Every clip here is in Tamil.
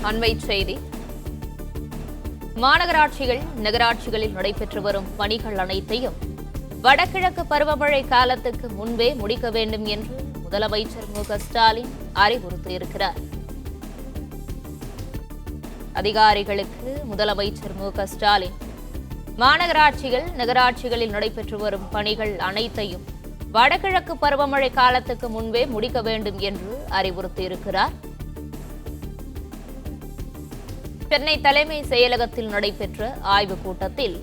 அண்மை செய்தி. மாநகராட்சிகள், நகராட்சிகளில் நடைபெற்று வரும் பணிகள் அனைத்தையும் வடகிழக்கு பருவமழை காலத்துக்கு முன்பே முடிக்க வேண்டும் என்று முதலமைச்சர் மு.க.ஸ்டாலின் அறிவுறுத்தியிருக்கிறார். அதிகாரிகளுக்கு முதலமைச்சர் மு.க.ஸ்டாலின் மாநகராட்சிகள், நகராட்சிகளில் நடைபெற்று வரும் பணிகள் அனைத்தையும் வடகிழக்கு பருவமழை காலத்துக்கு முன்பே முடிக்க வேண்டும் என்று அறிவுறுத்தியிருக்கிறார். சென்னை தலைமை செயலகத்தில் நடைபெற்ற ஆய்வுக் கூட்டத்தில்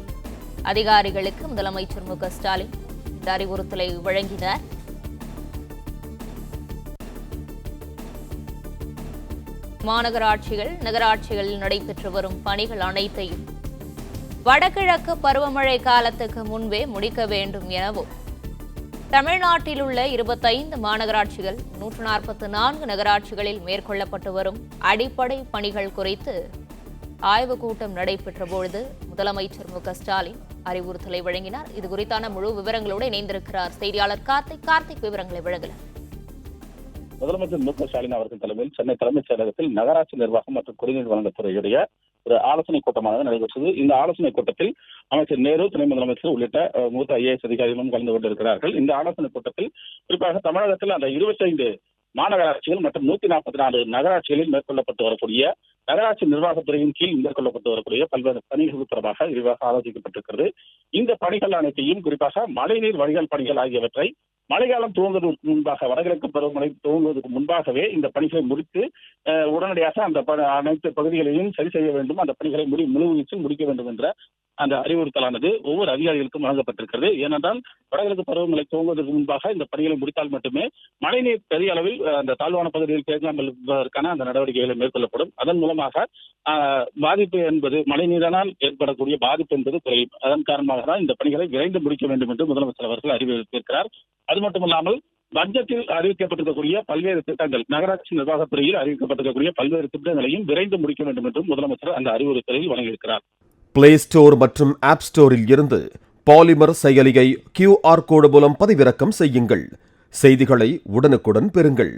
அதிகாரிகளுக்கு முதலமைச்சர் மு.க.ஸ்டாலின் இந்த அறிவுறுத்தலை வழங்கினார். மாநகராட்சிகள், நகராட்சிகளில் நடைபெற்று வரும் பணிகள் அனைத்தையும் வடகிழக்கு பருவமழை காலத்துக்கு முன்பே முடிக்க வேண்டும் எனவும், தமிழ்நாட்டில் உள்ள 25 மாநகராட்சிகள், 144 நகராட்சிகளில் மேற்கொள்ளப்பட்டு வரும் அடிப்படை பணிகள் குறித்து ஆய்வுக் கூட்டம் நடைபெற்றபோது முதலமைச்சர் மு.க.ஸ்டாலின் அறிவுறுத்தலை வழங்கினார். இது குறித்தான முழு விவரங்களோடு இணைந்திருக்கிறார் செய்தியாளர் கார்த்திக். விவரங்களை வழங்கலாம். முதலமைச்சர் மு.க.ஸ்டாலின் அவர்கள் தலைமையில் சென்னை தலைமைச் செயலகத்தில் நகராட்சி நிர்வாகம் மற்றும் குடிநீர் வழங்கத்துறையுடைய ஒரு ஆலோசனைக் கூட்டமானது நடைபெற்றது. இந்த ஆலோசனைக் கூட்டத்தில் அமைச்சர் நேரு, துணை முதலமைச்சர் உள்ளிட்ட மூத்த IAS அதிகாரிகளும் கலந்து கொண்டிருக்கிறார்கள். இந்த ஆலோசனைக் கூட்டத்தில் குறிப்பாக தமிழகத்தில் அந்த 25 மாநகராட்சிகள் மற்றும் 144 நகராட்சிகளில் மேற்கொள்ளப்பட்டு வரக்கூடிய நகராட்சி நிர்வாகத்துறையின் கீழ் மேற்கொள்ளப்பட்டு வரக்கூடிய பல்வேறு பணிகள் தொடர்பாக விரிவாக ஆலோசிக்கப்பட்டிருக்கிறது. இந்த பணிகள் அனைத்தையும் குறிப்பாக மழைநீர் வடிகால் பணிகள் ஆகியவற்றை மழைக்காலம் துவங்குவதற்கு முன்பாக, வடகிழக்கு பருவமழை துவங்குவதற்கு முன்பாகவே இந்த பணிகளை முடித்து உடனடியாக அந்த அனைத்து பகுதிகளையும் சரி செய்ய வேண்டும், அந்த பணிகளை முழுவீச்சில் முடிக்க வேண்டும் என்ற அந்த அறிவுறுத்தலானது ஒவ்வொரு அதிகாரிகளுக்கும் வழங்கப்பட்டிருக்கிறது. ஏனென்றால் வடகிழக்கு பருவமழை துவங்குவதற்கு முன்பாக இந்த பணிகளை முடித்தால் மட்டுமே மழைநீர் பெரிய அளவில் அந்த தாழ்வான பகுதிகளில் தேங்காமல் இருப்பதற்கான அந்த நடவடிக்கைகளை மேற்கொள்ளப்படும். அதன் மூலமாக பாதிப்பு என்பது, மழைநீரானால் ஏற்படக்கூடிய பாதிப்பு என்பது குறையும். அதன் காரணமாக தான் இந்த பணிகளை விரைந்து முடிக்க வேண்டும் என்று முதலமைச்சர் அவர்கள் அறிவுறுத்தியிருக்கிறார். அது மட்டுமல்லாமல் பட்ஜெட்டில் அறிவிக்கப்பட்டிருக்கக்கூடிய பல்வேறு திட்டங்கள், நகராட்சி நிர்வாகத்துறையில் அறிவிக்கப்பட்டிருக்கக்கூடிய பல்வேறு திட்டங்களையும் விரைந்து முடிக்க வேண்டும் என்றும் முதலமைச்சர் அந்த அறிவுறுத்தலில் வழங்கியிருக்கிறார். பிளே ஸ்டோர் மற்றும் ஆப் ஸ்டோரில் இருந்து பாலிமர் செயலியை QR கோடு மூலம் பதிவிறக்கம் செய்யுங்கள். செய்திகளை உடனுக்குடன் பெறுங்கள்.